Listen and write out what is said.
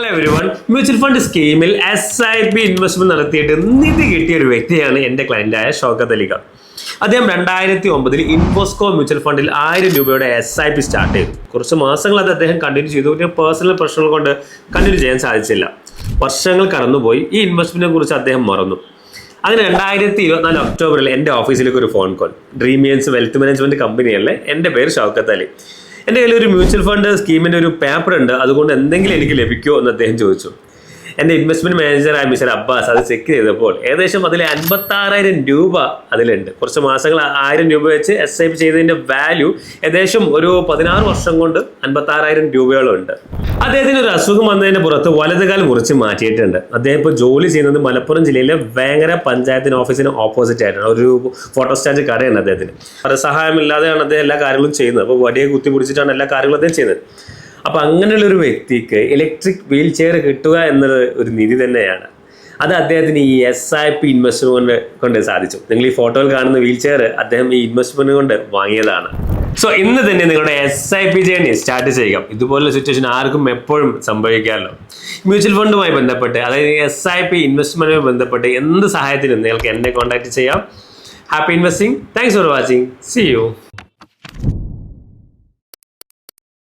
Hello everyone. Mutual fund സ്കീമിൽ SIP investment നടത്തിയിട്ട് നിധി കിട്ടിയ ഒരു വ്യക്തിയാണ് എൻ്റെ ക്ലയന്റായ ഷൗക്കത്ത് അലി ഖാൻ. അദ്ദേഹം 2009 ഇൻഫോസ്കോ മ്യൂച്വൽ ഫണ്ടിൽ 1000 രൂപയുടെ SIP സ്റ്റാർട്ട് ചെയ്തു. കുറച്ച് മാസങ്ങൾ അത് അദ്ദേഹം കണ്ടിന്യൂ ചെയ്തു. പേഴ്സണൽ പ്രശ്നങ്ങൾ കൊണ്ട് കണ്ടിന്യൂ ചെയ്യാൻ സാധിച്ചില്ല. വർഷങ്ങൾ കടന്നുപോയി. ഈ ഇൻവെസ്റ്റ്മെന്റിനെ കുറിച്ച് അദ്ദേഹം മറന്നു. അങ്ങനെ 2024 ഒക്ടോബറിൽ എൻ്റെ ഓഫീസിലേക്ക് ഒരു ഫോൺ കോൾ. ഡ്രീമിയൻസ് വെൽത്ത് മാനേജ്മെന്റ് കമ്പനിയല്ലേ, എൻ്റെ പേര് ഷൗക്കത്ത് അലി. എൻ്റെ കയ്യിൽ ഒരു മ്യൂച്വൽ ഫണ്ട് സ്കീമിൻ്റെ ഒരു പേപ്പർ ഉണ്ട്, അതുകൊണ്ട് എന്തെങ്കിലും എനിക്ക് ലഭിക്കുമോ എന്ന് അദ്ദേഹം ചോദിച്ചു. എൻ്റെ ഇൻവെസ്റ്റ്മെന്റ് മാനേജറായ മിസ്റ്റർ അബ്ബാസ് അത് ചെക്ക് ചെയ്തപ്പോൾ ഏകദേശം അതിൽ 56,000 രൂപ അതിലുണ്ട്. കുറച്ച് മാസങ്ങൾ 1000 രൂപ വെച്ച് SIP ചെയ്തതിൻ്റെ വാല്യൂ ഏകദേശം ഒരു 16 വർഷം കൊണ്ട് 56,000 രൂപയോളം. അദ്ദേഹത്തിന് ഒരു അസുഖം വന്നതിന് പുറത്ത് വലതുകാൽ മുറിച്ച് മാറ്റിയിട്ടുണ്ട്. അദ്ദേഹം ഇപ്പോൾ ജോലി ചെയ്യുന്നത് മലപ്പുറം ജില്ലയിലെ വേങ്ങര പഞ്ചായത്തിന് ഓഫീസിന് ഓപ്പോസിറ്റ് ആയിട്ടാണ്. ഒരു ഫോട്ടോസ്റ്റാറ്റ് കടയാണ് അദ്ദേഹത്തിന്. സഹായമില്ലാതെയാണ് അദ്ദേഹം എല്ലാ കാര്യങ്ങളും ചെയ്യുന്നത്. അപ്പോൾ വടിയെ കുത്തി പിടിച്ചിട്ടാണ് എല്ലാ കാര്യങ്ങളും അദ്ദേഹം ചെയ്യുന്നത്. അപ്പോൾ അങ്ങനെയുള്ള ഒരു വ്യക്തിക്ക് ഇലക്ട്രിക് വീൽ ചെയർ കിട്ടുക എന്നത് ഒരു നിധി തന്നെയാണ്. അത് അദ്ദേഹത്തിന് ഈ SIP ഇൻവെസ്റ്റ്മെന്റ് കൊണ്ട് സാധിച്ചു. നിങ്ങൾ ഈ ഫോട്ടോയിൽ കാണുന്ന വീൽ ചെയർ അദ്ദേഹം ഈ ഇൻവെസ്റ്റ്മെന്റ് കൊണ്ട് വാങ്ങിയതാണ്. സോ ഇന്ന് തന്നെ നിങ്ങളുടെ SIP ജേർണി സ്റ്റാർട്ട് ചെയ്യുക. ഇതുപോലുള്ള സിറ്റുവേഷൻ ആർക്കും എപ്പോഴും സംഭവിക്കാമല്ലോ. മ്യൂച്വൽ ഫണ്ടുമായി ബന്ധപ്പെട്ട്, അതായത് SIP ഇൻവെസ്റ്റ്മെന്റുമായി ബന്ധപ്പെട്ട് എന്ത് സഹായത്തിനും നിങ്ങൾക്ക് എന്നെ കോൺടാക്ട് ചെയ്യാം. Happy investing. Thanks for watching. See U.